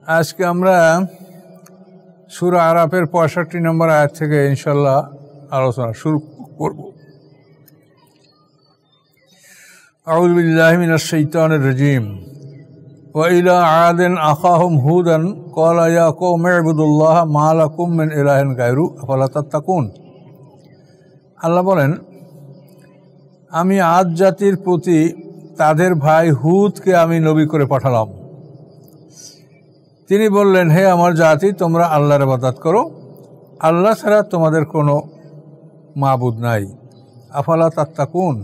আজকে আমরা সূরা আরাফের ৬৫ নম্বর আয়াত থেকে ইনশাল্লাহ আলোচনা শুরু করব। আউযু বিল্লাহি মিনাশ শাইতানির রাজীম। ওয়া ইলা আদিন আখাহুম হুদান ক্বালা ইয়া কওমি ইবুদুল্লাহা মা লাকুম মিন ইলাহিন গায়রু আফালা তাত্তাকুন। আল্লাহ বলেন, আমি আদ জাতির প্রতি তাদের ভাই হুদকে আমি নবী করে পাঠালাম। তিনি বললেন, হে আমার জাতি, তোমরা আল্লাহর ইবাদত করো, আল্লাহ ছাড়া তোমাদের কোনো মাবুদ নাই। আফালা তাত্তাকুন,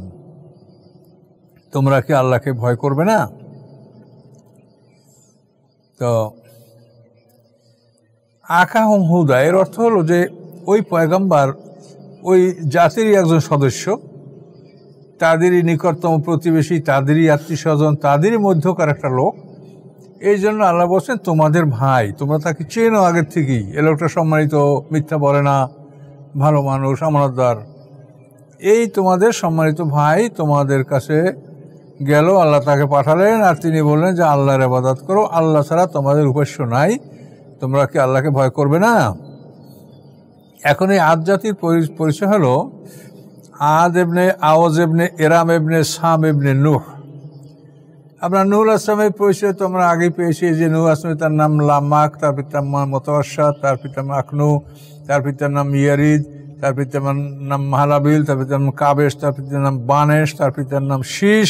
তোমরা কি আল্লাহকে ভয় করবে না? তো আখাহুম হুদা এর অর্থ হলো যে ওই পয়গম্বর ওই জাতিরই একজন সদস্য, তাদেরই নিকটতম প্রতিবেশী, তাদেরই আত্মীয় স্বজন, তাদেরই মধ্যকার একটা লোক। এই জন্য আল্লাহ বলছেন তোমাদের ভাই, তোমরা তাকে চেনো আগের থেকেই। এ লোকটা সম্মানিত, মিথ্যা বলে না, ভালো মানুষ, আমানতদার। এই তোমাদের সম্মানিত ভাই তোমাদের কাছে গেল, আল্লাহ তাকে পাঠালেন, আর তিনি বললেন যে আল্লাহর ইবাদত করো, আল্লাহ ছাড়া তোমাদের উপাস্য নাই, তোমরা কি আল্লাহকে ভয় করবে না? এখন এই আদ জাতির পরিচয় হলো আদ ইবনে আওয়াজ ইবনে এরাম ইবনে সাম ইবনে নূহ। আমরা নূহ আসলামের পরিচয় তো আমরা আগেই পেয়েছি যে নূহ আসলাম, তার নাম লামাক, তার পিতার নাম মুতাওয়াশশা, তার পিতার নাম আকনু, তার পিতার নাম ইয়ারিদ, তার পিতার নাম মাহালাবিল, তার পিতার নাম কাবেশ, তার পিতার নাম বানেশ, তার পিতার নাম শীষ,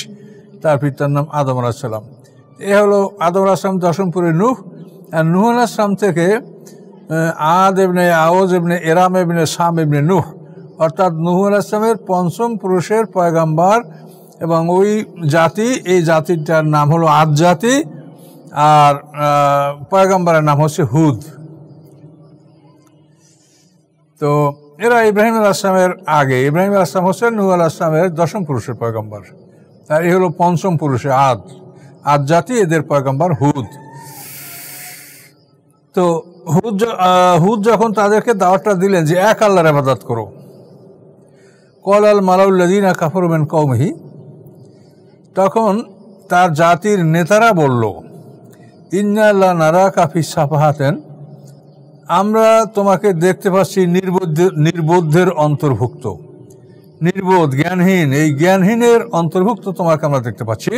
তার পিতার নাম আদম আলাইহিস সালাম। এ হলো আদম আলাইহিস সালাম দশমপুরে নূহ। আর নূহ আলাইহিস সালাম থেকে আদ ইবনে আওয়াজ ইবনে এরাম ইবনে সাম ইবনে নূহ, অর্থাৎ নূহ আলাইহিস সালামের পঞ্চম পুরুষের পয়গাম্বার। এবং ওই জাতি, এই জাতিটার নাম হলো আদ জাতি, আর পয়গাম্বারের নাম হচ্ছে হুদ। তো এরা ইব্রাহিম আলাইহিস সালামের আগে। ইব্রাহিম আলাইহিস সালাম হচ্ছেন নূহ আলাইহিস সালামের দশম পুরুষের পয়গাম্বার, আর এই হলো পঞ্চম পুরুষে আদ জাতি, এদের পয়গাম্বার হুদ। তো হুদ যখন তাদেরকে দাওয়াতটা দিলেন যে এক আল্লাহর ইবাদত করো, ক্বালাল মালাউল্লাযীনা কাফারু মিন কওমিহি, তখন তার জাতির নেতারা বলল, ইন্না লা নারাকা ফি সাফাহাতিন, আমরা তোমাকে দেখতে পাচ্ছি নির্বোধের অন্তর্ভুক্ত, নির্বোধ, জ্ঞানহীন, এই জ্ঞানহীনের অন্তর্ভুক্ত তোমাকে আমরা দেখতে পাচ্ছি।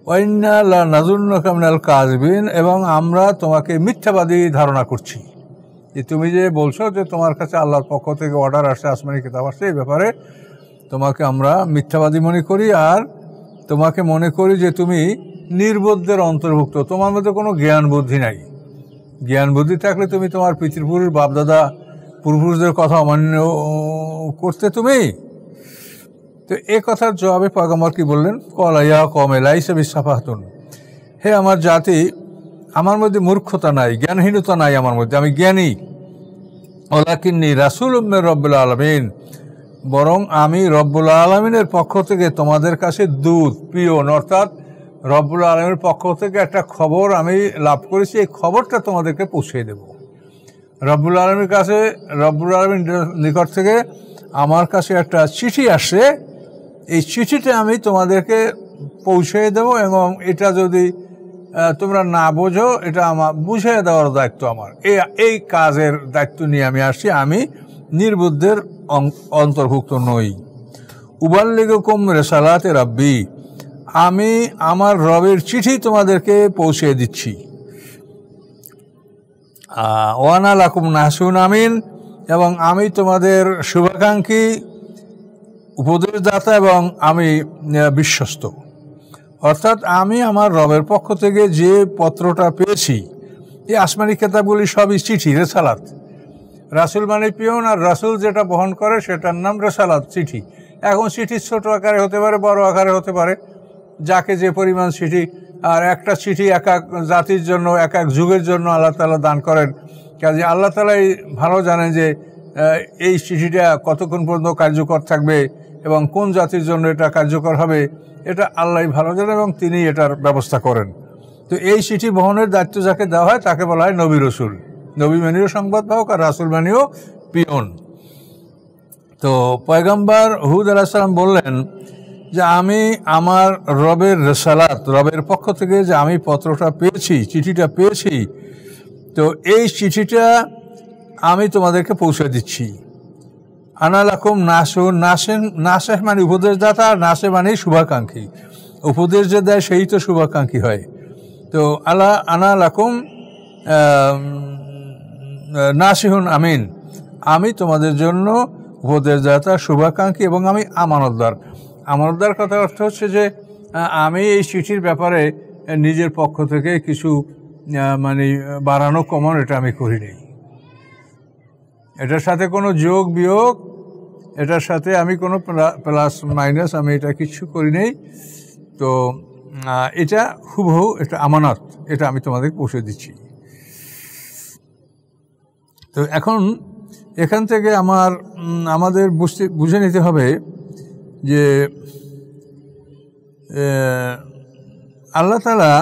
ওয়া ইন্না লা নাযুন্নুকা মিনাল কাযিবিন, এবং আমরা তোমাকে মিথ্যাবাদী ধারণা করছি। যে তুমি যে বলছো যে তোমার কাছে আল্লাহর পক্ষ থেকে অর্ডার আসে, আসমানি কিতাব আসে, এই ব্যাপারে তোমাকে আমরা মিথ্যাবাদী মনে করি, আর তোমাকে মনে করি যে তুমি নির্বোধের অন্তর্ভুক্ত, তোমার মধ্যে কোনো জ্ঞান বুদ্ধি নাই। জ্ঞান বুদ্ধি থাকলে তুমি তোমার পিতৃপুরুষ, বাপদাদা, পূর্বপুরুষদের কথা অমান্য করতে তুমি। তো এ কথার জবাবে পয়গম্বর কি বললেন? ক্বালা ইয়া কওমি লাইসা বিসাফাহাতুন, হে আমার জাতি, আমার মধ্যে মূর্খতা নাই, জ্ঞানহীনতা নাই আমার মধ্যে, আমি জ্ঞানী। ওয়ালাকিন্নী রাসূলুম মির রাব্বিল আলামিন, বরং আমি রব্বুল আলামিনের পক্ষ থেকে তোমাদের কাছে দূত, পিয়ন, অর্থাৎ রব্বুল আলামিনের পক্ষ থেকে একটা খবর আমি লাভ করেছি, এই খবরটা তোমাদেরকে পৌঁছে দেব। রব্বুল আলামিনের কাছে, রব্বুল আলামিনের নিকট থেকে আমার কাছে একটা চিঠি আসে, এই চিঠিটা আমি তোমাদেরকে পৌঁছে দেব, এবং এটা যদি তোমরা না বোঝো, এটা আমার বুঝিয়ে দেওয়ার দায়িত্ব আমার। এই কাজের দায়িত্ব নিয়ে আমি আসছি, আমি নির্বুদ্ধের অন্তর্ভুক্ত নই। উবাল্লিগুকুম রিসালাতি রাব্বি, আমি আমার রবের চিঠি তোমাদেরকে পৌঁছে দিচ্ছি। ওয়া আনা লাকুম নাসিহুন আমিন, এবং আমি তোমাদের শুভাকাঙ্ক্ষী, উপদেশদাতা, এবং আমি বিশ্বস্ত। অর্থাৎ আমি আমার রবের পক্ষ থেকে যে পত্রটা পেয়েছি, এই আসমানি কিতাবগুলি সবই চিঠি, রেসালাত। রাসূল মানে পিয়ন, আর রাসূল যেটা বহন করে সেটার নাম রেসালাত, চিঠি। এখন চিঠি ছোট আকারে হতে পারে, বড় আকারে হতে পারে, যাকে যে পরিমাণ চিঠি। আর একটা চিঠি এক এক জাতির জন্য, এক এক যুগের জন্য আল্লাহ তাআলা দান করেন। কাজে আল্লাহ তাআলাই ভালো জানেন যে এই চিঠিটা কতক্ষণ পর্যন্ত কার্যকর থাকবে এবং কোন জাতির জন্য এটা কার্যকর হবে, এটা আল্লাহই ভালো জানেন, এবং তিনি এটার ব্যবস্থা করেন। তো এই চিঠি বহনের দায়িত্ব যাকে দেওয়া হয় তাকে বলা হয় নবী রসুল। নবী মানেও সংবাদবাহক, আর রাসূল মানেও পিয়ন। তো পয়গম্বর হুদ আলাইহিস সালাম বললেন যে আমি আমার রবের রেসালাত, রবের পক্ষ থেকে যে আমি পত্রটা পেয়েছি, চিঠিটা পেয়েছি, তো এই চিঠিটা আমি তোমাদেরকে পৌঁছে দিচ্ছি। আনালাকুম নাসেহ মানে উপদেশদাতা, নাসে মানে শুভাকাঙ্ক্ষী। উপদেশ যে দেয় সেই তো শুভাকাঙ্ক্ষী হয়। তো আনালাকুম নাসিহুন আমিন, আমি তোমাদের জন্য উপদেশদাতা, শুভাকাঙ্ক্ষী এবং আমি আমানতদার। আমানতদার কথার অর্থ হচ্ছে যে আমি এই চিঠির ব্যাপারে নিজের পক্ষ থেকে কিছু মানে বাড়ানো কমানো এটা আমি করি নাই। এটার সাথে কোনো যোগ বিয়োগ, এটার সাথে আমি কোনো প্লাস মাইনাস আমি এটা কিছু করি নাই। তো এটা হুবহু এটা আমানত, এটা আমি তোমাদের পৌঁছে দিচ্ছি। তো এখন এখান থেকে আমাদের বুঝে নিতে হবে যে আল্লাহ তাআলা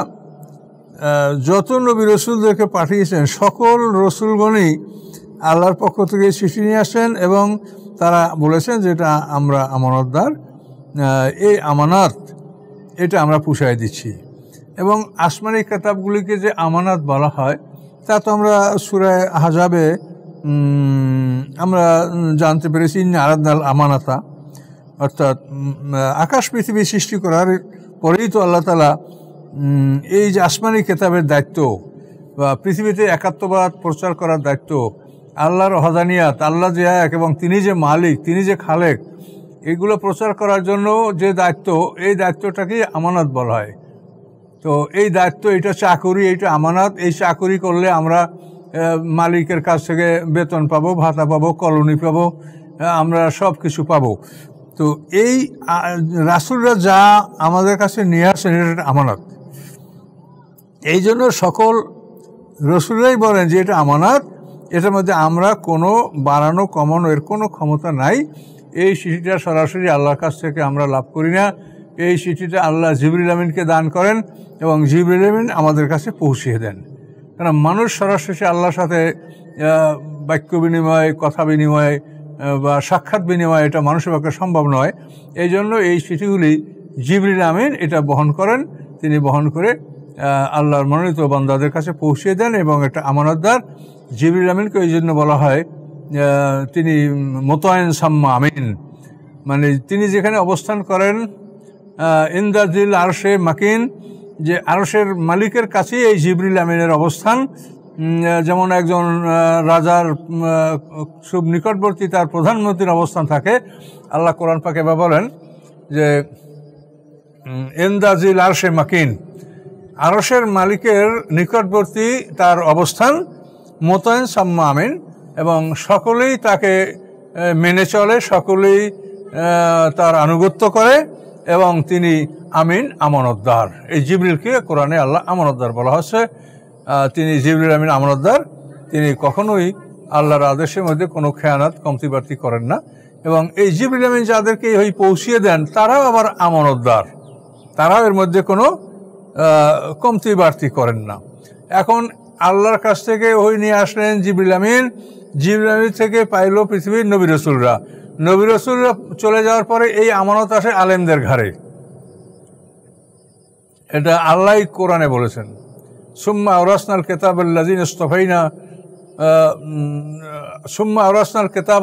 যত নবী রসুলদেরকে পাঠিয়েছেন সকল রসুলগণই আল্লাহর পক্ষ থেকে চিঠি নিয়ে আসেন এবং তারা বলেছেন যে এটা আমরা আমানতদার, এই আমানত এটা আমরা পুষায় দিচ্ছি। এবং আসমানি কিতাবগুলিকে যে আমানত বলা হয় তা তো আমরা সূরা আহজাবে আমরা জানতে পেরেছি, ইন্না আরাদনাল আমানাতা, অর্থাৎ আকাশ পৃথিবী সৃষ্টি করার পরেই তো আল্লাহ তাআলা এই যে আসমানি কিতাবের দায়িত্ব বা পৃথিবীতে একাত্মবাদ প্রচার করার দায়িত্ব, আল্লাহর ওয়াহদানিয়াত, আল্লাহ যে এক এবং তিনি যে মালিক, তিনি যে খালেক, এগুলো প্রচার করার জন্য যে দায়িত্ব, এই দায়িত্বটাকেই আমানত বলা হয়। তো এই দায়িত্ব, এটা চাকুরি, এটা আমানত। এই চাকুরি করলে আমরা মালিকের কাছ থেকে বেতন পাবো, ভাতা পাবো, কলোনি পাবো, আমরা সব কিছু পাবো। তো এই রাসূলরা যা আমাদের কাছে নিয়ে আসেন এটা আমানত। এই জন্য সকল রসুলরাই বলেন যে এটা আমানত, এটার মধ্যে আমরা কোনো বাড়ানো কমানো এর কোনো ক্ষমতা নাই। এই চিঠিটা সরাসরি আল্লাহর কাছ থেকে আমরা লাভ করি না। এই চিঠিটা আল্লাহ জিবরিল আমিনকে দান করেন এবং জিবরিল আমিন আমাদের কাছে পৌঁছিয়ে দেন। কারণ মানুষ সরাসরি আল্লাহর সাথে বাক্য বিনিময়, কথা বিনিময় বা সাক্ষাৎ বিনিময় এটা মানুষের পক্ষে সম্ভব নয়। এই জন্য এই চিঠিগুলি জিবরিল আমিন এটা বহন করেন, তিনি বহন করে আল্লাহর মনোনীত বান্দাদের কাছে পৌঁছিয়ে দেন এবং এটা আমানতদার। জিবরিল আমিনকে এই জন্য বলা হয় তিনি মোতায়েন সাম্মা আমিন, মানে তিনি যেখানে অবস্থান করেন ইনদাজিল আরশে মাকিন, যে আরশের মালিকের কাছেই এই জিবরিল আমিনের অবস্থান। যেমন একজন রাজার খুব নিকটবর্তী তার প্রধানমন্ত্রীর অবস্থান থাকে, আল্লাহ কোরআন পাকে বলেন যে ইনদাজিল আরশে মাকিন, আরশের মালিকের নিকটবর্তী তার অবস্থান, মোতায়েন সাম্মা আমিন, এবং সকলেই তাকে মেনে চলে, সকলেই তার আনুগত্য করে এবং তিনি আমিন, আমানতদার। এই জিবরিলকে কোরআনে আল্লাহ আমানতদার বলা হচ্ছে। তিনি জিবরিল আমিন আমানতদার, তিনি কখনোই আল্লাহর আদেশের মধ্যে কোনো খেয়ানত কমতি বাড়তি করেন না। এবং এই জিবরিল আমিন যাদেরকে এই পৌঁছিয়ে দেন তারাও আবার আমানতদার, তারাও এর মধ্যে কোনো কমতি বাড়তি করেন না। এখন আল্লাহর কাছ থেকে ওই নিয়ে আসলেন জিবরিল আমিন, জিবরিল আমিন থেকে পাইল পৃথিবীর নবী রসুলরা। নবী রসুলরা চলে যাওয়ার পরে এই আমানত আসে আলেমদের ঘাড়ে। এটা আল্লাহ কোরআনে বলেছেন, সুম্মা আওরাসনাল কিতাব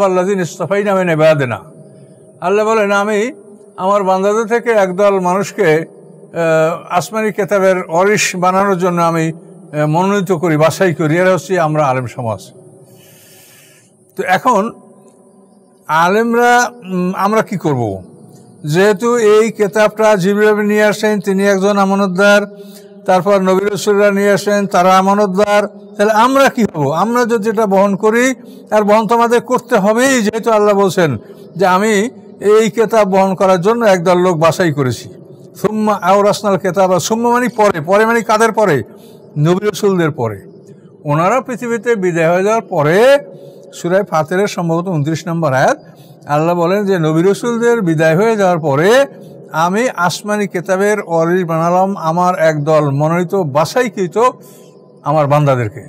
আল্লাযিনা ইসতাফাইনা মিন ইবাদিনা। আল্লাহ বলেন, আমি আমার বান্দাদের থেকে একদল মানুষকে আসমানি কিতাবের ওয়ারিশ বানানোর জন্য আমি মনোনীত করি, বাছাই করি। এরা হচ্ছে আমরা আলেম সমাজ। তো এখন আলেমরা আমরা কি করব? যেহেতু এই কিতাবটা জিবরিল আমিন নিয়ে আসেন, তিনি একজন আমানতদার, তারপর নবী রাসূলরা নিয়ে আসেন, তারা আমানতদার, তাহলে আমরা কি হব? আমরা যদি এটা বহন করি, আর বহন তো আমাদের করতে হবেই, যেহেতু আল্লাহ বলছেন যে আমি এই কিতাব বহন করার জন্য একদল লোক বাছাই করেছি। সুম্মা আওরাসনাল কিতাব, সুম্মা মানে পরে, পরে মানে কাদের পরে? নবী রাসূলদের পরে। ওনারা পৃথিবীতে বিদায় হয়ে যাওয়ার পরে সূরা ফাতিরের সম্ভবত 29 নম্বর আয়াত, আল্লাহ বলেন যে নবী রাসূলদের বিদায় হয়ে যাওয়ার পরে আমি আসমানি কিতাবের ওয়ারিশ বানালাম আমার একদল মনোনীত বাছাইকৃত আমার বান্দাদেরকে।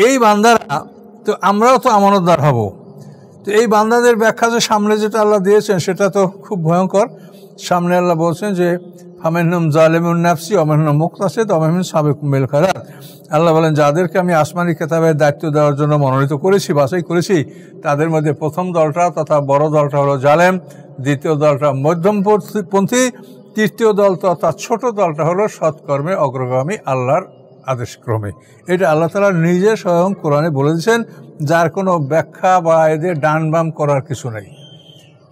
এই বান্দারা তো আমরাও তো আমানতদার হব। তো এই বান্দাদের ব্যাখ্যা যে সামনে যেটা আল্লাহ দিয়েছেন সেটা তো খুব ভয়ঙ্কর। সামনে আল্লাহ বলছেন যে ফামিনহুম জালিমুন নাফসি ওয়া মিনহুম মুকতাসিদ ওয়া মিনহুম সাবিকুম বিল খায়রাত। আল্লাহ বলেন যাদেরকে আমি আসমানি কিতাবের দায়িত্ব দেওয়ার জন্য মনোনীত করেছি, বাছাই করেছি, তাদের মধ্যে প্রথম দলটা তথা বড় দলটা হলো জালেম, দ্বিতীয় দলটা মধ্যমপন্থী, তৃতীয় দল তথা ছোট দলটা হলো সৎকর্মে অগ্রগামী আল্লাহর আদেশক্রমে। এটা আল্লাহ তাআলা নিজে স্বয়ং কোরআনে বলে দিয়েছেন, যার কোনো ব্যাখ্যা বা এদের ডান বাম করার কিছু নেই।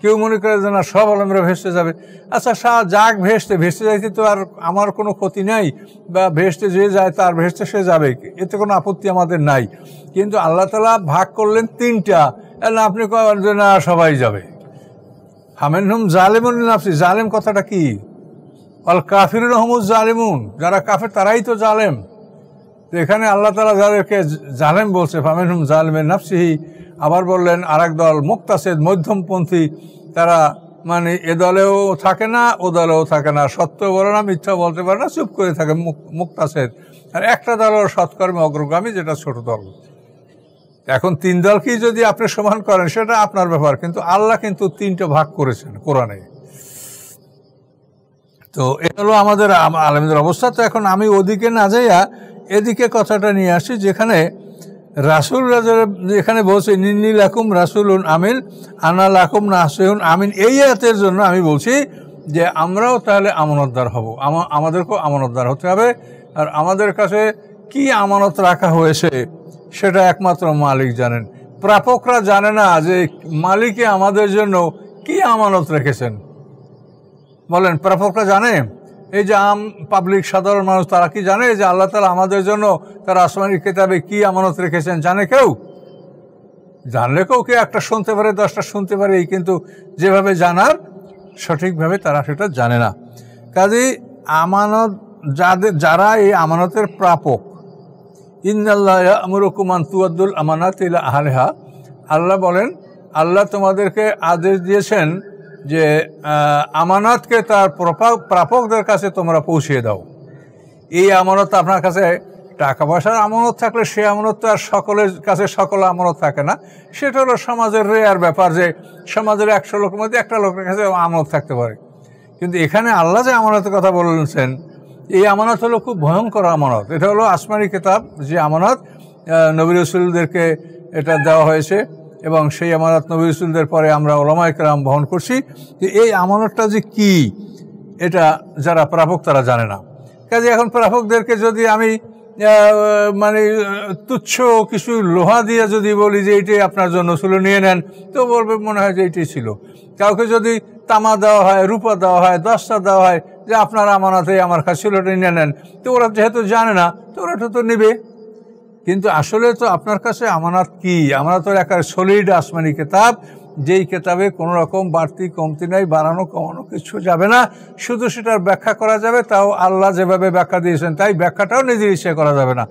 কেউ মনে করে যে না সব আলেমরা ভেসতে যাবে, আচ্ছা যাক ভেসতে যাইতে তো আর আমার কোনো ক্ষতি নাই, বা ভেসতে যে যায় তার ভেসতে সে যাবে, এতে কোনো আপত্তি আমাদের নাই। কিন্তু আল্লাহ তাআলা ভাগ করলেন তিনটা, না আপনি কবেন যে না সবাই যাবে। ফামিনহুম জালিমুন নাফসি, জালেম কথাটা কি? আল কাফিরুন হুমুজ জালিমুন, যারা কাফের তারাই তো জালেম। তো এখানে আল্লাহ তাআলা যাদেরকে জালেম বলছে ফামিনহুম জালিমুন নাফসিহি, আবার বললেন আরেক দল মুকতাসিদ মধ্যমপন্থী, তারা মানে এ দলেও থাকে না ও দলেও থাকে না, সত্য বলে না মিথ্যা বলতে পারে না, চুপ করে থাকে মুকতাসিদ। আর একটা দল হলো সৎকর্মে অগ্রগামী, যেটা ছোট দল। এখন তিন দলকেই যদি আপনি সমান করেন সেটা আপনার ব্যাপার, কিন্তু আল্লাহ কিন্তু তিনটা ভাগ করেছেন কোরআনে। তো এটা হলো আমাদের আলেমদের অবস্থা। তো এখন আমি ওদিকে না যাইয়া এদিকে কথাটা নিয়ে আসি, যেখানে রাসূল এখানে বলছে নিন্নি লাকুম রাসূলুন আমিন আনা লাকুম নাসিহুন আমিন। এই আয়াতের জন্য আমি বলছি যে আমরাও তাহলে আমানতদার হব, আমাদেরকেও আমানতদার হতে হবে। আর আমাদের কাছে কি আমানত রাখা হয়েছে সেটা একমাত্র মালিক জানেন। প্রাপকরা জানে না যে মালিকে আমাদের জন্য কি আমানত রেখেছেন। বলেন, প্রাপকরা জানে? এই যে পাবলিক সাধারণ মানুষ, তারা কি জানে যে আল্লাহ তাআলা আমাদের জন্য তার আসমানি কিতাবে কি আমানত রেখেছেন? জানে কেউ? জানলে কেউ একটা শুনতে পারে, 10টা শুনতে পারে, কিন্তু যেভাবে জানার সঠিকভাবে তারা সেটা জানে না। কাজেই আমানত যারা এই আমানতের প্রাপক, ইন্নাল্লাহ ইয়া'মুরুকুম আন তু'আদ্দুল আমানাতি ইলা আহলিহা, আল্লাহ বলেন আল্লাহ তোমাদেরকে আদেশ দিয়েছেন যে আমানতকে তার প্রাপকদের কাছে তোমরা পৌঁছিয়ে দাও। এই আমানত আপনার কাছে টাকা পয়সার আমানত থাকলে সে আমানত তো আর সকলের কাছে সকল আমানত থাকে না। সেটা হলো সমাজের রেয়ার ব্যাপার যে সমাজের 100 লোকের মধ্যে একটা লোকের কাছে আমানত থাকতে পারে। কিন্তু এখানে আল্লাহ যে আমানতের কথা বলেছেন, এই আমানত হলো খুব ভয়ঙ্কর আমানত। এটা হলো আসমানি কিতাব, যে আমানত নবী রাসূলদেরকে এটা দেওয়া হয়েছে, এবং সেই আমানত নবী রাসূলদের পরে আমরা উলামায়ে কেরাম বহন করছি। যে এই আমানতটা যে কি, এটা যারা প্রাপক তারা জানে না। কাজে এখন প্রাপকদেরকে যদি আমি মানে তুচ্ছ কিছু লোহা দিয়ে যদি বলি যে এইটাই আপনার জন্য ছিল, নিয়ে নেন, তো বলবে মনে হয় যে এইটাই ছিল। কাউকে যদি তামা দেওয়া হয়, রূপা দেওয়া হয়, 10টা দেওয়া হয় যে আপনার আমানতে আমার কাছে ছিল, ওটা নিয়ে নেন, তো ওরা যেহেতু জানে না তো ওরা তো নেবে। কিন্তু আসলে তো আপনার কাছে আমানত কি? আমানত তো একটা সলিড আসমানি কিতাব, যেই কিতাবে কোনো রকম বাড়তি কমতি নাই, বাড়ানো কমানো কিছু যাবে না, শুধু সেটার ব্যাখ্যা করা যাবে, তাও আল্লাহ যেভাবে ব্যাখ্যা দিয়েছেন তাই, ব্যাখ্যাটাও নিজের ইচ্ছে করা যাবে না।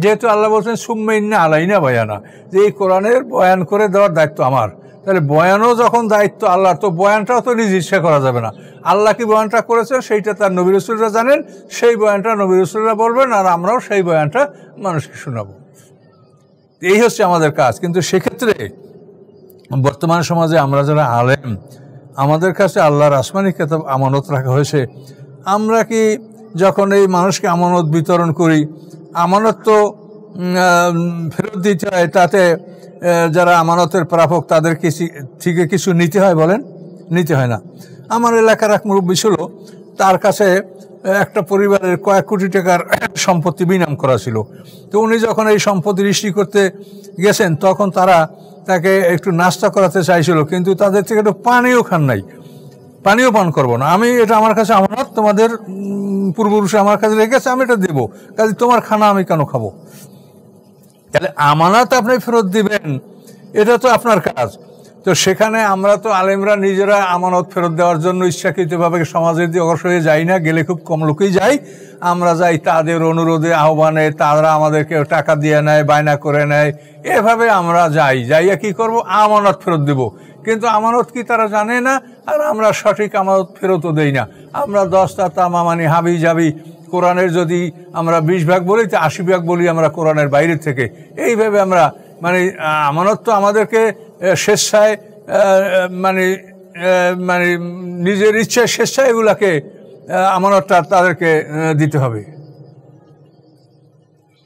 যেহেতু আল্লাহ বলছেন সুম্মা ইন্না আলাইনা বায়ানা, যে এই কোরআনের বয়ান করে দেওয়ার দায়িত্ব আমার, তাহলে বয়ানও যখন দায়িত্ব আল্লাহ, তো বয়ানটাও তো নিজে ইচ্ছে করা যাবে না। আল্লাহ কি বয়ানটা করেছেন সেইটা তার নবী রাসূলরা জানেন, সেই বয়ানটা নবী রাসূলরা বলবেন, আর আমরাও সেই বয়ানটা মানুষকে শোনাবো। এই হচ্ছে আমাদের কাজ। কিন্তু সেক্ষেত্রে বর্তমান সমাজে আমরা যারা আলেম, আমাদের কাছে আল্লাহর আসমানি কিতাব আমানত রাখা হয়েছে, আমরা কি যখন এই মানুষকে আমানত বিতরণ করি, আমানত তো ফেরত দিতে হয়, তাতে যারা আমানতের প্রাপক তাদের থেকে কিছু নিতে হয়? বলেন, নিতে হয় না। আমার এলাকার এক মুরব্বী ছিল, তার কাছে একটা পরিবারের কয়েক কোটি টাকার সম্পত্তি বিনাম করা ছিল। তো উনি যখন এই সম্পত্তি রেজিস্ট্রি করতে গেছেন, তখন তারা তাকে একটু নাস্তা করাতে চাইছিল, কিন্তু তাদের থেকে একটু পানিও খান নাই, পানিও পান করবো না। আমি এটা আমার কাছে আমানত, তোমাদের পূর্বপুরুষে আমার কাছে রেখেছে, আমি এটা দেবো, কাজে তোমার খানা আমি কেন খাবো? তাহলে আমানত আপনি ফেরত দিবেন, এটা তো আপনার কাজ। তো সেখানে আমরা তো আলেমরা নিজেরা আমানত ফেরত দেওয়ার জন্য ইচ্ছাকৃতভাবে সমাজের দিয়ে অগ্রসর হয়ে যাই না, গেলে খুব কম লোকেই যাই। আমরা যাই তাদের অনুরোধে, আহ্বানে, তারা আমাদেরকে টাকা দিয়ে নেয়, বায়না করে নেয়, এভাবে আমরা যাইয়া কি করব? আমানত ফেরত দেব। কিন্তু আমানত কি তারা জানে না, আর আমরা সঠিক আমানত ফেরতও দেই না। আমরা 10টা তামা মানে হাবি যাবি, কোরআনের যদি আমরা 20 ভাগ বলি তো 80 ভাগ বলি আমরা কোরআনের বাইরে থেকে। এইভাবে আমরা মানে আমানত তো আমাদেরকে স্বেচ্ছায় মানে মানে নিজের ইচ্ছায় স্বেচ্ছায় এগুলাকে আমানতটা তাদেরকে দিতে হবে,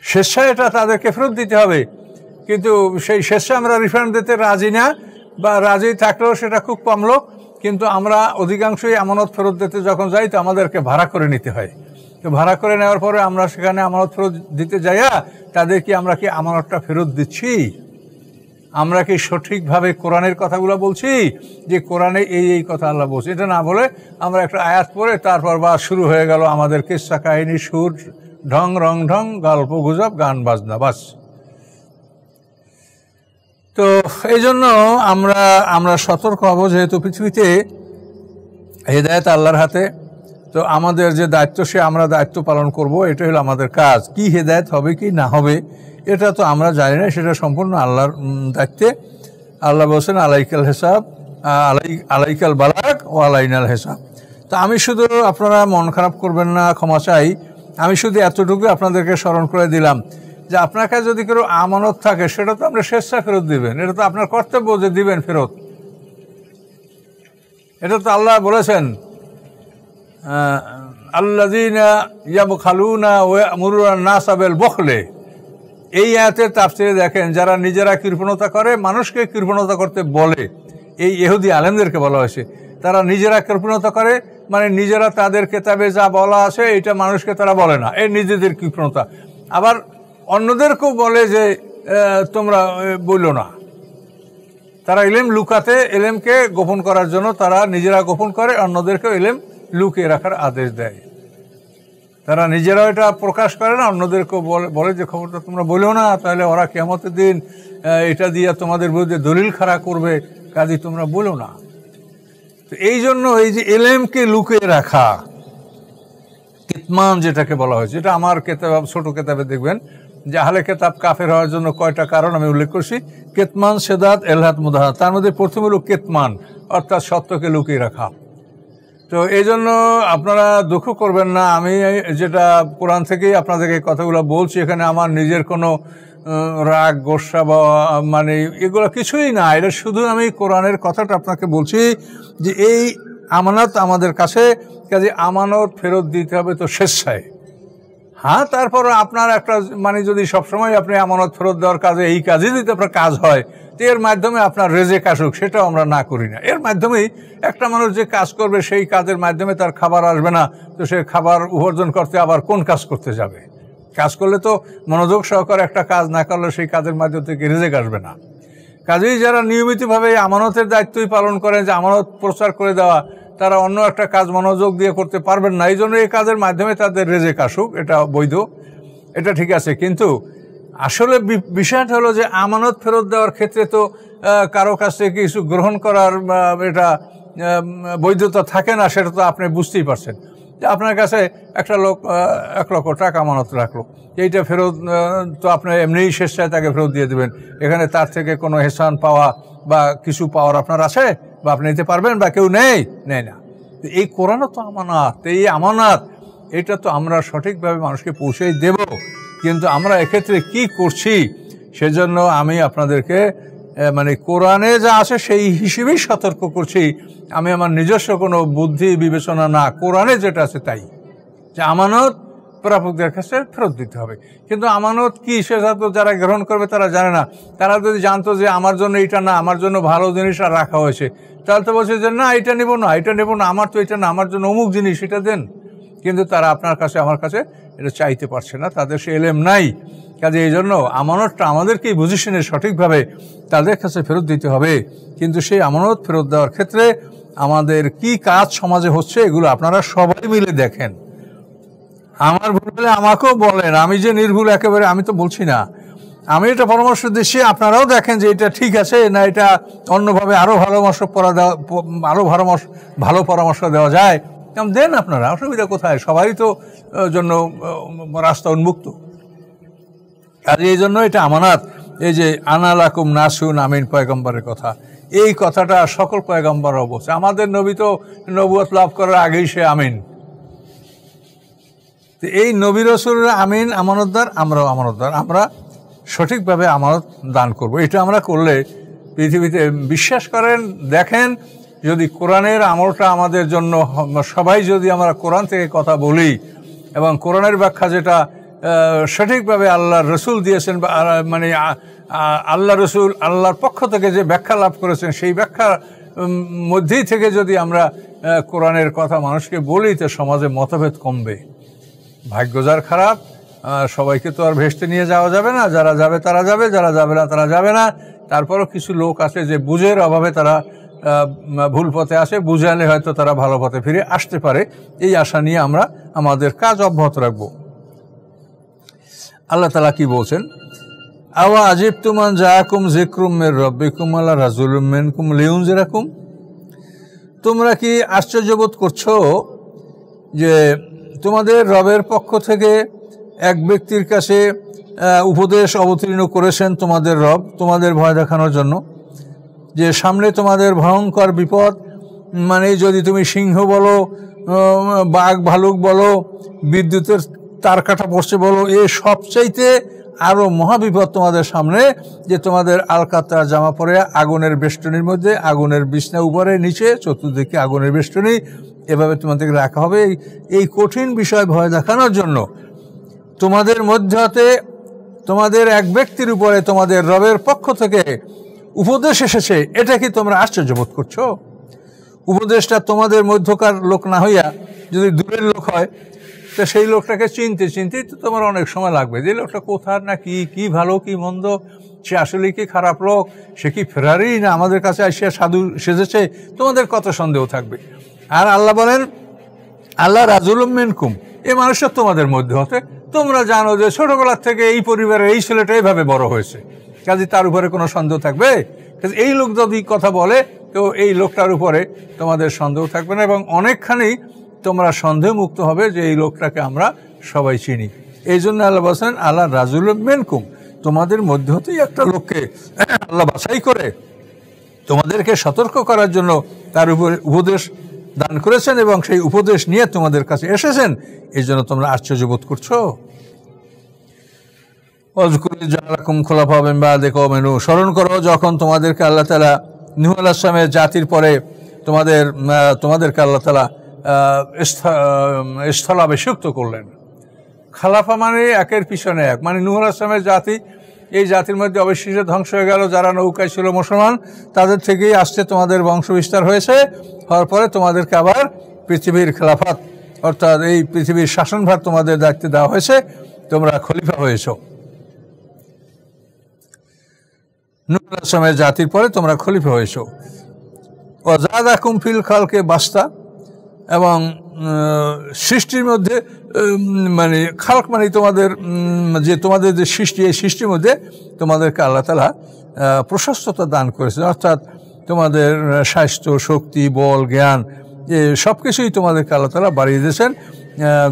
স্বেচ্ছায় এটা তাদেরকে ফেরত দিতে হবে। কিন্তু সেই স্বেচ্ছায় আমরা রিফান্ড দিতে রাজি না, বা রাজি থাকলেও সেটা খুব কম লোক। কিন্তু আমরা অধিকাংশই আমানত ফেরত দিতে যখন যাই তো আমাদেরকে ভাড়া করে নিতে হয়। তো ভাড়া করে নেওয়ার পরে আমরা সেখানে আমানত ফেরত দিতে যাইয়া তাদেরকে আমরা কি আমানতটা ফেরত দিচ্ছি? আমরা কি সঠিকভাবে কোরআনের কথাগুলো বলছি যে কোরআনে এই কথা আল্লাহ বলছে? এটা না বলে আমরা একটা আয়াত পড়ে তারপর বা শুরু হয়ে গেল আমাদের কিস্সা কাহিনী, সুর, ঢং, রং ঢং, গল্প গুজব, গান বাজনা, বাস। তো এই জন্য আমরা সতর্ক হব, যেহেতু পৃথিবীতে হেদায়েত আল্লাহর হাতে। তো আমাদের যে দায়িত্ব, সে আমরা দায়িত্ব পালন করব, এটা হলো আমাদের কাজ। কি হেদায়েত হবে কি না হবে এটা তো আমরা জানি না, সেটা সম্পূর্ণ আল্লাহর দায়িত্বে। আল্লাহ বলছেন আলাইকাল হিসাব, আলাইকাল বালাগ ও আলাইনাল হিসাব। তো আমি শুধু, আপনারা মন খারাপ করবেন না, ক্ষমা চাই, আমি শুধু এতটুকু আপনাদেরকে স্মরণ করে দিলাম যে আপনার কাছে যদি কেউ আমানত থাকে সেটা তো আপনি স্বেচ্ছা ফেরত দিবেন, এটা তো আপনার কর্তব্য যে দিবেন ফেরত। এটা তো আল্লাহ বলেছেন আল্লাযীনা ইয়াবখালুনা ওয়া ইয়ামুরুনা নাসা বিল বুখলি। এই আয়াতের তাফসীরে দেখেন, যারা নিজেরা কৃপণতা করে, মানুষকে কৃপণতা করতে বলে, এই ইহুদি আলেমদেরকে বলা হয়েছে। তারা নিজেরা কৃপণতা করে, মানে নিজেরা তাদের কেতাবে যা বলা আছে এটা মানুষকে তারা বলে না, এই নিজেদের কৃপণতা। আবার অন্যদেরকেও বলে যে তোমরা বইলো না। তারা ইলম লুকাতে, ইলমকে গোপন করার জন্য তারা নিজেরা গোপন করে, অন্যদেরকেও ইলম লুকিয়ে রাখার আদেশ দেয়। তারা নিজেরাও এটা প্রকাশ করে না, অন্যদেরকেও বলে যে খবরটা তোমরা বলো না, তাহলে ওরা কিয়ামতের দিন এটা দিয়ে তোমাদের বিরুদ্ধে দলিল খাড়া করবে, কাজে তোমরা বলো না। তো এই জন্য এই যে ইলমকে লুকিয়ে রাখা, কিতমান যেটাকে বলা হয়েছে, এটা আমার কেতাব, ছোট কেতাবে দেখবেন যে আহলে কেতাব কাফের হওয়ার জন্য কয়টা কারণ আমি উল্লেখ করছি। কেতমান, সেদাত, এলহাত, মুদাহাত। তার মধ্যে প্রথম হলো কেতমান, অর্থাৎ সত্যকে লুকিয়ে রাখা। তো এই জন্য আপনারা দুঃখ করবেন না, আমি যেটা কোরআন থেকেই আপনাদেরকে কথাগুলো বলছি, এখানে আমার নিজের কোনো রাগ, গোসা বা মানে এগুলো কিছুই না। এটা শুধু আমি কোরআনের কথাটা আপনাকে বলছি যে এই আমানত আমাদের কাছে, কাজে আমানত ফেরত দিতে হবে তো স্বেচ্ছায়। হ্যাঁ, তারপর আপনার একটা মানে যদি সবসময় আপনি আমানত ফেরত দেওয়ার কাজে এই কাজে যদি আপনার কাজ হয়, তো এর মাধ্যমে আপনার রেজেক আসুক, সেটাও আমরা না করি না। এর মাধ্যমেই একটা মানুষ যে কাজ করবে, সেই কাজের মাধ্যমে তার খাবার আসবে না, তো সে খাবার উপার্জন করতে আবার কোন কাজ করতে যাবে? কাজ করলে তো মনোযোগ সহকারে একটা কাজ না করলে সেই কাজের মাধ্যম থেকে রেজেক আসবে না। কাজেই যারা নিয়মিতভাবে আমানতের দায়িত্বই পালন করেন, যে আমানত প্রচার করে দেওয়া, তারা অন্য একটা কাজ মনোযোগ দিয়ে করতে পারবেন না। এই জন্য এই কাজের মাধ্যমে তাদের রেজেক আসুক, এটা বৈধ, এটা ঠিক আছে। কিন্তু আসলে বিষয়টা হলো যে আমানত ফেরত দেওয়ার ক্ষেত্রে তো কারো কাছ থেকে কিছু গ্রহণ করার এটা বৈধতা থাকে না, সেটা তো আপনি বুঝতেই পারছেন। যে আপনার কাছে একটা লোক 1 লক্ষ টাকা আমানত রাখলো, এইটা ফেরত তো আপনি এমনিই স্বেচ্ছায় তাকে ফেরত দিয়ে দেবেন। এখানে তার থেকে কোনো হেসান পাওয়া বা কিছু পাওয়ার আপনার আছে, বা আপনি নিতে পারবেন, বা কেউ নেয় না। এই কোরআনও তো আমানত, এই আমানত এটা তো আমরা সঠিকভাবে মানুষকে পৌঁছেই দেব। কিন্তু আমরা এক্ষেত্রে কি করছি, সেজন্য আমি আপনাদেরকে মানে কোরআনে যা আছে সেই হিসেবেই সতর্ক করছি। আমি আমার নিজস্ব কোনো বুদ্ধি বিবেচনা না, কোরআনে যেটা আছে তাই, যে আমানত প্রাপকদের কাছে ফেরত দিতে হবে। কিন্তু আমানত কি, সেটা তো যারা গ্রহণ করবে তারা জানে না। তারা যদি জানতো যে আমার জন্য এটা না, আমার জন্য ভালো জিনিস আর রাখা হয়েছে, তাহলে তো বলছে যে না এটা নেবো না, এটা নেবো না, আমার তো এটা না, আমার জন্য অমুক জিনিস এটা দেন। কিন্তু তারা আপনার কাছে, আমার কাছে এটা চাইতে পারছে না, তাদের সে এলেম নাই। কাজে এই জন্য আমানতটা আমাদেরকেই বুঝে শুনে সঠিকভাবে তাদের কাছে ফেরত দিতে হবে। কিন্তু সেই আমানত ফেরত দেওয়ার ক্ষেত্রে আমাদের কি কাজ সমাজে হচ্ছে, এগুলো আপনারা সবাই মিলে দেখেন। আমার ভুল হলে আমাকেও বলেন, আমি যে নির্ভুল একেবারে আমি তো বলছি না। আমি এটা পরামর্শ দিচ্ছি, আপনারাও দেখেন যে এটা ঠিক আছে না, এটা অন্যভাবে আরও ভালো পরামর্শ দেওয়া যায়, দেন আপনারা, অসুবিধা কোথায়? সবাই তো জন্য রাস্তা উন্মুক্ত। আর এই জন্য এটা আমানত। এই যে আনালাকুম নাসুন আমিন পয়গম্বরের কথা, এই কথাটা সকল পয়গম্বরও বলছে। আমাদের নবী তো নবুয়ত লাভ করার আগেই সে আমিন। তো এই নবী রাসূলরা আমিন, আমানতদার, আমরাও আমানতদার। আমরা সঠিকভাবে আমানত দান করব। এটা আমরা করলে পৃথিবীতে বিশ্বাস করেন। দেখেন, যদি কোরআনের আমলটা আমাদের জন্য, সবাই যদি আমরা কোরআন থেকে কথা বলি এবং কোরআনের ব্যাখ্যা যেটা সঠিকভাবে আল্লাহর রসুল দিয়েছেন, বা মানে আল্লাহ রসুল আল্লাহর পক্ষ থেকে যে ব্যাখ্যা লাভ করেছেন, সেই ব্যাখ্যার মধ্যেই থেকে যদি আমরা কোরআনের কথা মানুষকে বলি, তো সমাজে মতভেদ কমবে। ভাগ্য যার খারাপ, সবাইকে তো আর ভেস্তে নিয়ে যাওয়া যাবে না। যারা যাবে তারা যাবে, যারা যাবে না তারা যাবে না। তারপরও কিছু লোক আছে যে বুঝের অভাবে তারা ভুল পথে আসে, বুঝালে হয়তো তারা ভালো পথে ফিরে আসতে পারে। এই আশা নিয়ে আমরা আমাদের কাজ অব্যাহত রাখব। আল্লাহ তাআলা কি বলছেন? আওয়া আজিবতুম আন জাআকুম যিকরুম মির রাব্বিকুম আলা রাজুলিম মিনকুম লিউনজিরাকুম। তোমরা কি আশ্চর্যবোধ করছো যে তোমাদের রবের পক্ষ থেকে এক ব্যক্তির কাছে উপদেশ অবতীর্ণ করেছেন তোমাদের রব, তোমাদের ভয় দেখানোর জন্য, যে সামনে তোমাদের ভয়ঙ্কর বিপদ, মানে যদি তুমি সিংহ বলো, বাঘ ভালুক বলো, বিদ্যুতের তার কাটা পড়ছে বলো, এ সবচাইতে আরও মহাবিপদ তোমাদের সামনে, যে তোমাদের আলকাতরা জামা পরে আগুনের বেষ্টনীর মধ্যে, আগুনের বিছনা উপরে নিচে চতুর্দিকে আগুনের বেষ্টনী, এভাবে তোমাদেরকে রাখা হবে। এই কঠিন বিষয় ভয় দেখানোর জন্য তোমাদের মধ্যে তোমাদের এক ব্যক্তির উপরে তোমাদের রবের পক্ষ থেকে উপদেশ এসেছে। এটা কি তোমরা আশ্চর্যবোধ করছো? উপদেশটা তোমাদের মধ্যকার লোক না হইয়া যদি দূরের লোক হয়, তো সেই লোকটাকে চিনতেই তো তোমার অনেক সময় লাগবে, যে লোকটা কোথার না কি ভালো কি মন্দ, সে আসলে কি খারাপ লোক, সে কি ফেরারি না আমাদের কাছে আসিয়া সাধু সেজেছে, তোমাদের কত সন্দেহ থাকবে। আর আল্লাহ বলেন আল্লাহ রাজুলুম মিনকুম, এই মানুষটা তোমাদের মধ্যে হতে, তোমরা জানো যে ছোটবেলার থেকে এই পরিবারের এই ছেলেটা এইভাবে বড় হয়েছে, কাজে তার উপরে কোনো সন্দেহ থাকবে? এই লোক যদি কথা বলে, তো এই লোকটার উপরে তোমাদের সন্দেহ থাকবে না, এবং অনেকখানি তোমরা সন্দেহ মুক্ত হবে যে এই লোকটাকে আমরা সবাই চিনি। এই জন্য আল্লাহ বলছেন আল্লাহ রাজুলুম মিনকুম, তোমাদের মধ্যে হতেই একটা লোককে আল্লাহ বাছাই করে তোমাদেরকে সতর্ক করার জন্য তার উপরে উপদেশ দান করেছেন, এবং সেই উপদেশ নিয়ে তোমাদের কাছে এসেছেন। এই জন্য তোমরা আশ্চর্যবোধ করছো। খোলাফা মিন বা'দি কওমি নূহ, স্মরণ করো যখন তোমাদেরকে আল্লাহ তাআলা নূহ আলাইহিস সালামের জাতির পরে তোমাদেরকে আল্লাহ তাআলা স্থলাভিষিক্ত করলেন। খালাফা মানে একের পিছনে এক, মানে নূহ আলাইহিস সালামের জাতি, এই জাতির মধ্যে অবশেষে ধ্বংস হয়ে গেল। যারা নৌকায় ছিল মুসলমান, তাদের থেকেই আসছে তোমাদের বংশ বিস্তার হয়েছে। হওয়ার পরে তোমাদেরকে আবার পৃথিবীর খেলাফত, অর্থাৎ এই পৃথিবীর শাসনভার তোমাদের দায়িত্বে দেওয়া হয়েছে, তোমরা খলিফা হয়েছ। নূহ আলাইহিস সালামের জাতির পরে তোমরা খলিফা হয়েছ। ওয়াজাদাকুম ফিল খালকি বাসতা, এবং সৃষ্টির মধ্যে, মানে খালক মানে তোমাদের যে সৃষ্টি, এই সৃষ্টির মধ্যে তোমাদেরকে আল্লাহ তাআলা প্রশস্ততা দান করেছেন, অর্থাৎ তোমাদের স্বাস্থ্য, শক্তি, বল, জ্ঞান, সব কিছুই তোমাদেরকে আল্লাহ তাআলা বাড়িয়ে দিয়েছেন।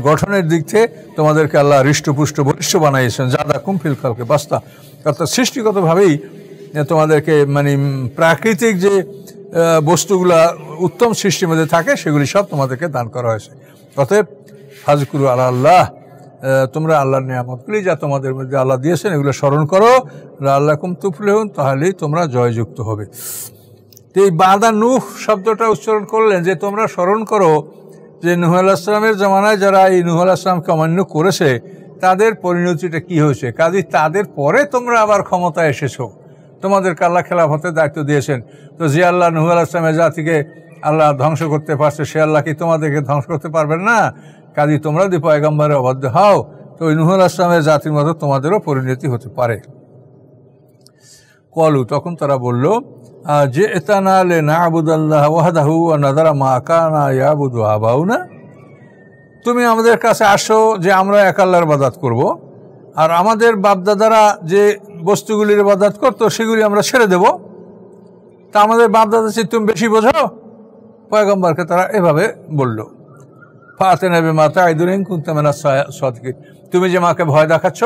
গঠনের দিক থেকে তোমাদেরকে আল্লাহ হৃষ্টপুষ্ট বলিষ্ঠ বানাইয়েছেন। জাদাকুম ফিল খালকি বাসতা, অর্থাৎ সৃষ্টিগতভাবেই তোমাদেরকে, মানে প্রাকৃতিক যে বস্তুগুলা উত্তম সৃষ্টির মধ্যে থাকে, সেগুলি সব তোমাদেরকে দান করা হয়েছে। অতএব ফাজকুরু আল্লাহ, তোমরা আল্লাহর নিয়ামতগুলি যা তোমাদের মধ্যে আল্লাহ দিয়েছেন এগুলো স্মরণ করো। লাআল্লাকুম তুফলিহুন, তাহলেই তোমরা জয়যুক্ত হবে। তো এই বাদা নূহ শব্দটা উচ্চারণ করলেন যে তোমরা স্মরণ করো যে নূহ আলাইহিস সালামের জামানায় যারা এই নূহ আলাইহিস সালামকে অমান্য করেছে, তাদের পরিণতিটা কি হয়েছে। কাজেই তাদের পরে তোমরা আবার ক্ষমতায় এসেছো, তোমাদেরকে আল্লাহ খেলাফতের দায়িত্ব দিয়েছেন। তো যে আল্লাহ নূহ আলাইহিস সালামের জাতিকে আল্লাহ ধ্বংস করতে পারছে, সে আল্লাহ কি তোমাদেরকে ধ্বংস করতে পারবেন না? কাজেই তোমরা যদি পয়গম্বরের অবাধ্য হও, তো ওই নূহ আলাইহিস সালামের জাতির মতো তোমাদেরও পরিণতি হতে পারে। কলু, তখন তারা বলল, যে এতানা লিনা'বুদাল্লাহ ওয়াহদাহু ওয়া নাযারা মা কানা ইয়াবুদু আবাউনা, তুমি আমাদের কাছে আসো যে আমরা এক আল্লাহর ইবাদত করব, আর আমাদের বাপদাদারা যে বস্তুগুলির ইবাদত করতো সেগুলি আমরা ছেড়ে দেব। তা আমাদের বাপদাদা চেয়ে তুমি বেশি বোঝো? পয়গম্বরকে তারা এভাবে বলল। ফাতিনা বিমা তা'ইদুনা ইন কুনতা মিনাস সাদিকিন, তুমি যে মাকে ভয় দেখাচ্ছ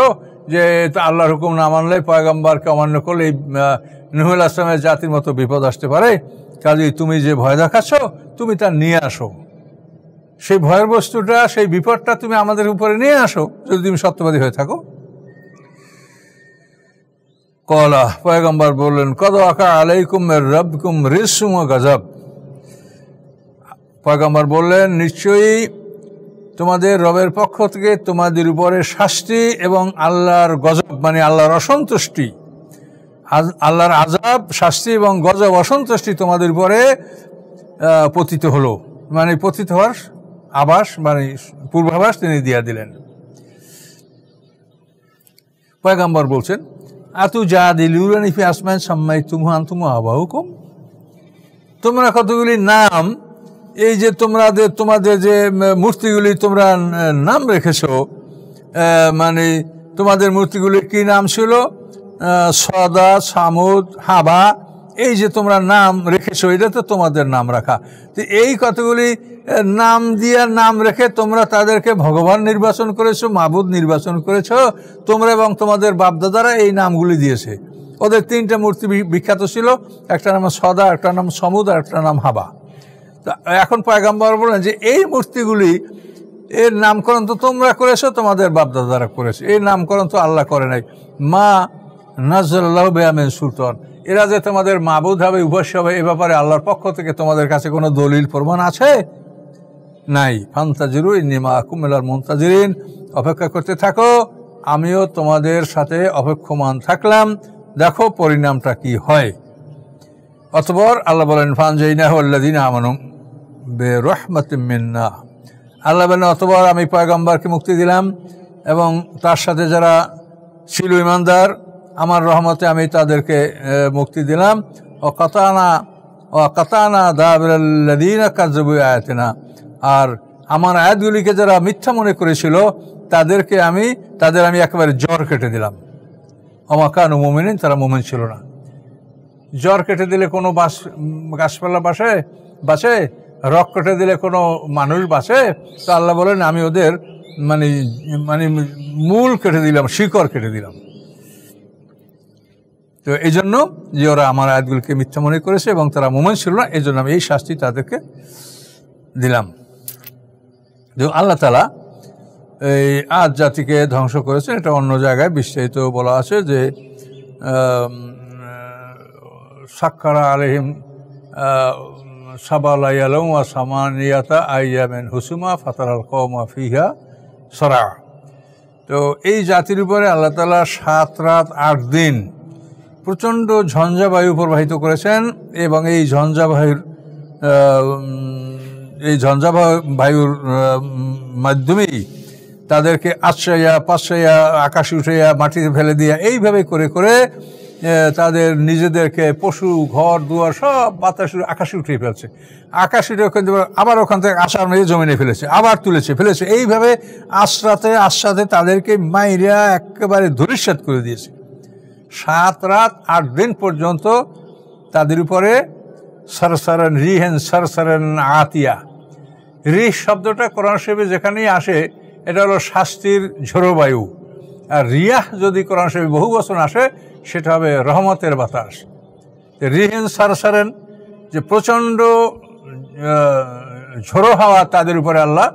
যে আল্লাহর হুকুম না মানলে, পয়গম্বরকে অমান্য করলে নূহ আলাইহিস সালামের জাতির মতো বিপদ আসতে পারে, কাজেই তুমি যে ভয় দেখাচ্ছ তুমি তা নিয়ে আসো, সেই ভয়ের বস্তুটা, সেই বিপদটা তুমি আমাদের উপরে নিয়ে আসো, যদি তুমি সত্যবাদী হয়ে থাকো। কলা পয়গম্বর বললেন কদ ওয়াকা আলাইকুম মির রাব্বিকুম রিজসুম ওয়া গাযাব। পয়গম্বর বললেন নিশ্চয়ই তোমাদের রবের পক্ষ থেকে তোমাদের উপরে শাস্তি এবং আল্লাহর গজব মানে আল্লাহর অসন্তুষ্টি, আল্লাহর আযাব শাস্তি এবং গজব অসন্তুষ্টি তোমাদের উপরে পতিত হলো, মানে পতিত হওয়ার আভাস মানে পূর্বাভাস তিনি দিয়ে দিলেন। পয়গম্বর বলছেন আতু জাদিলুনানি ফি আসমাইন সাম্মাইতুমুহা আনতুম ওয়া আবাউকুম, তোমরা কতগুলি নাম এই যে তোমাদের যে মূর্তিগুলি তোমরা নাম রেখেছো, মানে তোমাদের মূর্তিগুলির কি নাম ছিল? সদা, সামুদ, হাবা, এই যে তোমরা নাম রেখেছো এটা তো তোমাদের নাম রাখা। তো এই কতগুলি নাম দিয়ে নাম রেখে তোমরা তাদেরকে ভগবান নির্বাচন করেছো, মাবুদ নির্বাচন করেছো তোমরা এবং তোমাদের বাপদাদারা এই নামগুলি দিয়েছে। ওদের তিনটা মূর্তি বিখ্যাত ছিল, একটা নাম সদা, একটা নাম সমুদ আর একটা নাম হাবা। তো এখন পয়গম্বর বলেন যে এই মূর্তিগুলি এর নামকরণ তো তোমরা করেছো, তোমাদের বাপদাদারা করেছে, এই নামকরণ তো আল্লাহ করে নাই। মা নাজ্জালাল্লাহু বিহা মিন সুলতান, এরা যে তোমাদের মাবুদ হবে উপাস্য হবে এ ব্যাপারে আল্লাহর পক্ষ থেকে তোমাদের কাছে কোনো দলিল প্রমাণ আছে? নাই। ফান্তাজিরু ইন্নী মাআকুম মিনাল মুনতাজিরিন, অপেক্ষা করতে থাকো, আমিও তোমাদের সাথে অপেক্ষমান থাকলাম, দেখো পরিণামটা কি হয়। অতঃপর আল্লাহ বলেন ফানজাইনাহু আল্লাযীনা আমানু বিরাহমাতিম মিন্না, আল্লাহ বলেন অতঃপর আমি পয়গম্বরকে মুক্তি দিলাম এবং তার সাথে যারা ছিল ঈমানদার আমার রহমতে আমি তাদেরকে মুক্তি দিলাম। ও কাতানা দাবিরাল্লাযীনা কাযযাবু আয়াতিনা, আর আমার আয়াতগুলিকে যারা মিথ্যা মনে করেছিল তাদের আমি একেবারে জ্বর কেটে দিলাম। ওমা কানু মুমিনিন, তারা মুমিন ছিল না। জ্বর কেটে দিলে কোনো গাছপালা বাঁচে, রক কেটে দিলে কোনো মানুষ বাঁচে? তো আল্লাহ বলেন আমি ওদের মানে মূল কেটে দিলাম, শিকড় কেটে দিলাম। তো এই জন্য যে ওরা আমার আয়াতগুলিকে মিথ্যা মনে করেছে এবং তারা মুমিন ছিল না, এই জন্য আমি এই শাস্তি তাদেরকে দিলাম। আল্লাহ তাআলা এই আদ জাতিকে ধ্বংস করেছেন, এটা অন্য জায়গায় বিস্তারিত বলা আছে যে সাক্কারা আলাইহিম সাবা লায়ালাম ওয়া সামানিয়াতা আইয়ামিন হুসুমা ফাতারাল কওমা ফিহা সরা। তো এই জাতির উপরে আল্লাহ তাআলা 7 রাত 8 দিন প্রচণ্ড ঝঞ্ঝাবায়ু প্রবাহিত করেছেন এবং এই ঝঞ্ঝাবায়ুর মাধ্যমেই তাদেরকে আশ্রয়া পাশ্রয়া আকাশে উঠাইয়া মাটিতে ফেলে দিয়া এইভাবে করে করে তাদের নিজেদেরকে পশু ঘর দুয়ার সব বাতাস আকাশে উঠিয়ে ফেলছে। আকাশে আবার ওখান থেকে আশার মেয়ে জমিনে ফেলেছে, আবার ফেলেছে, এইভাবে আশ্রাতে তাদেরকে মাইরা একেবারে ধূলিসাৎ করে দিয়েছে। 7 রাত 8 দিন পর্যন্ত তাদের উপরে সরসরন রিহেন সরসরন আতিয়া। রিহ শব্দটা কোরআন শরীফে যেখানেই আসে এটা হলো শাস্তির ঝোড়ো বায়ু, আর রিয়াহ যদি কোরআন শরীফে বহু বচন আসে সেটা হবে রহমতের বাতাস। রিহেন সরসরেন যে প্রচণ্ড ঝোড়ো হাওয়া তাদের উপরে আল্লাহ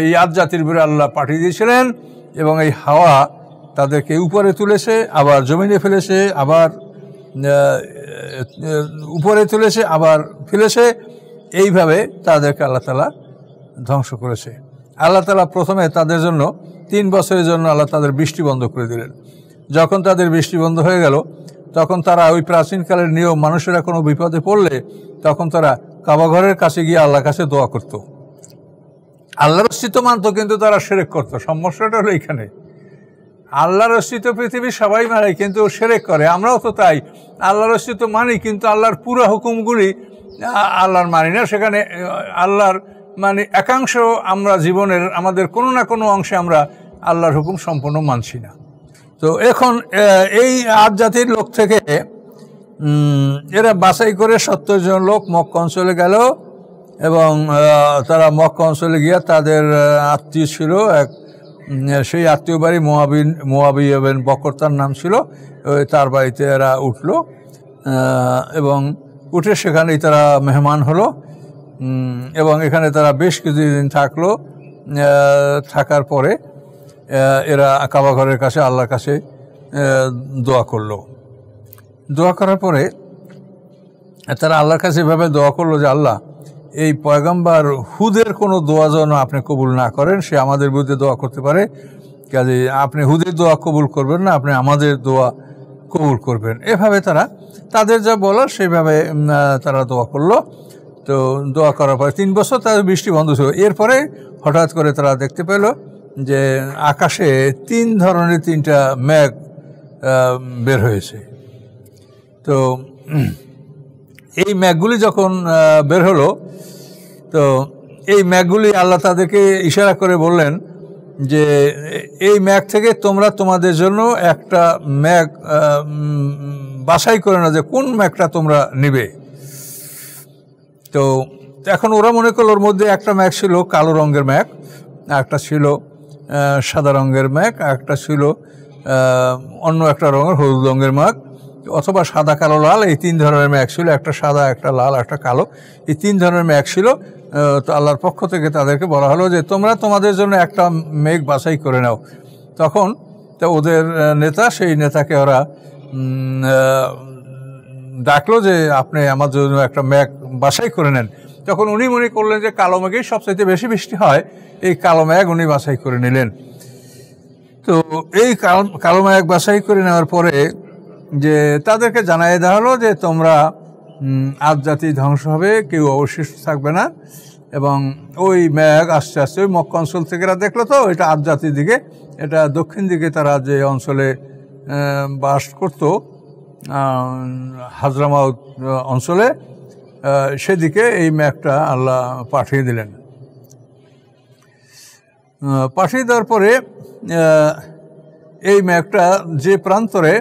এই আদ জাতির উপরে আল্লাহ পাঠিয়ে দিয়েছিলেন এবং এই হাওয়া তাদেরকে উপরে তুলেছে, আবার জমিনে ফেলেছে, আবার উপরে তুলেছে, আবার ফেলেছে, এইভাবে তাদেরকে আল্লাহ তাআলা ধ্বংস করেছে। আল্লাহ তাআলা প্রথমে তাদের জন্য 3 বছরের জন্য আল্লাহ তাদের বৃষ্টি বন্ধ করে দিলেন। যখন তাদের বৃষ্টি বন্ধ হয়ে গেল তখন তারা ওই প্রাচীনকালের নিয়ম, মানুষেরা কোনো বিপদে পড়লে তখন তারা কাবা ঘরের কাছে গিয়ে আল্লাহর কাছে দোয়া করত, আল্লাহর অস্তিত্ব মানত, কিন্তু তারা শিরক করত। সমস্যাটা হলো এইখানে, আল্লাহর অস্তিত্ব পৃথিবী সবাই মানে কিন্তু শিরক করে। আমরাও তো তাই, আল্লাহর অস্তিত্ব মানি কিন্তু আল্লাহর পুরো হুকুমগুলি আল্লাহর মানি না। সেখানে আল্লাহর মানে একাংশ আমরা জীবনের আমাদের কোনো না কোনো অংশে আমরা আল্লাহর হুকুম সম্পূর্ণ মানছি না। তো এখন এই আদ জাতির লোক থেকে এরা বাছাই করে 70 জন লোক মক্কা অঞ্চলে গেল এবং তারা মক্কা অঞ্চলে গিয়ে তাদের আত্মীয় ছিল এক, সেই আত্মীয় বাড়ি মুয়াবিয়া বিন বকর তার নাম ছিল, তার বাড়িতে এরা উঠল এবং উঠে সেখানেই তারা মেহমান হলো এবং এখানে তারা বেশ কিছুদিন থাকলো। থাকার পরে এরা কাবা ঘরের কাছে আল্লাহর কাছে দোয়া করলো। দোয়া করার পরে তারা আল্লাহর কাছে এভাবে দোয়া করলো যে আল্লাহ, এই পয়গম্বর হুদের কোনো দোয়া যেন আপনি কবুল না করেন, সে আমাদের বিরুদ্ধে দোয়া করতে পারে, কাজে আপনি হুদের দোয়া কবুল করবেন না, আপনি আমাদের দোয়া কবুল করবেন। এভাবে তারা তাদের যা বলার সেইভাবে তারা দোয়া করলো। তো দোয়া করার পরে 3 বছর তাদের বৃষ্টি বন্ধ ছিল। এরপরে হঠাৎ করে তারা দেখতে পেল যে আকাশে 3 ধরনের 3টা মেঘ বের হয়েছে। তো এই মেঘগুলি যখন বের হলো, তো এই মেঘগুলি আল্লাহ তাদেরকে ইশারা করে বললেন যে এই মেঘ থেকে তোমরা তোমাদের জন্য একটা মেঘ বাছাই করে না যে কোন মেঘটা তোমরা নিবে। তো এখন ওরা মনে করলো ওর মধ্যে একটা মেঘ ছিল কালো রঙের মেঘ, একটা ছিল সাদা রঙের মেঘ, একটা ছিল অন্য একটা রঙের হলুদ রঙের মেঘ, অথবা সাদা কালো লাল, এই 3 ধরনের মেঘ ছিল। একটা সাদা, একটা লাল, একটা কালো, এই 3 ধরনের মেঘ ছিল। তো আল্লাহর পক্ষ থেকে তাদেরকে বলা হলো যে তোমরা তোমাদের জন্য একটা মেঘ বাছাই করে নাও। তখন তো ওদের নেতা, সেই নেতাকে ওরা ডাকলো যে আপনি আমার জন্য একটা মেঘ বাছাই করে নেন। তখন উনি মনে করলেন যে কালো মেঘেই সবচাইতে বেশি বৃষ্টি হয়, এই কালো মেঘ উনি বাছাই করে নিলেন। তো এই কালো মেঘ বাছাই করে নেওয়ার পরে যে তাদেরকে জানাই দেওয়া হলো যে তোমরা আদ জাতি ধ্বংস হবে, কেউ অবশিষ্ট থাকবে না। এবং ওই মেঘ আস্তে আস্তে ওই মক্কা অঞ্চল থেকে এরা দেখলো, তো এটা আদ জাতির দিকে, এটা দক্ষিণ দিকে তারা যে অঞ্চলে বাস করতো হাজরামাউত অঞ্চলে, সেদিকে এই মেঘটা আল্লাহ পাঠিয়ে দিলেন। পাঠিয়ে দেওয়ার পরে এই মেঘটা যে প্রান্তরে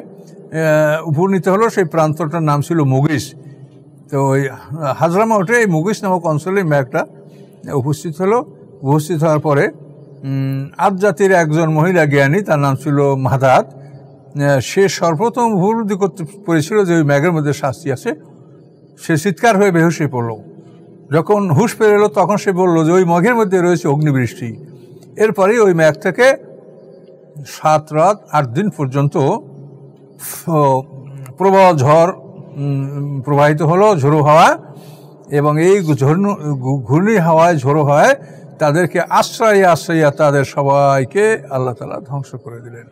উপনীত হলো সেই প্রান্তটার নাম ছিল মুগিস। তো ওই হাজরামাউটে এই মুগিস নামক অঞ্চলে মেঘটা উপস্থিত হলো। উপস্থিত হওয়ার পরে আদ জাতির একজন মহিলা জ্ঞানী, তার নাম ছিল মাদাত, সে সর্বপ্রথম উপলব্ধি করতে পেরেছিল যে ওই মেঘের মধ্যে শাস্তি আছে। সে চিৎকার হয়ে বেহুশ হয়ে পড়ল। যখন হুঁশ পেয়ে এলো তখন সে বলল যে ওই মেঘের মধ্যে রয়েছে অগ্নিবৃষ্টি। এরপরেই ওই মেঘ থেকে 7 রাত 8 দিন পর্যন্ত প্রবল ঝড় প্রবাহিত হলো, ঝোড়ো হাওয়া, এবং এই ঘূর্ণি হাওয়ায়, ঝোড়ো হাওয়ায় তাদেরকে আশ্রয় তাদের সবাইকে আল্লাহ তাআলা ধ্বংস করে দিলেন।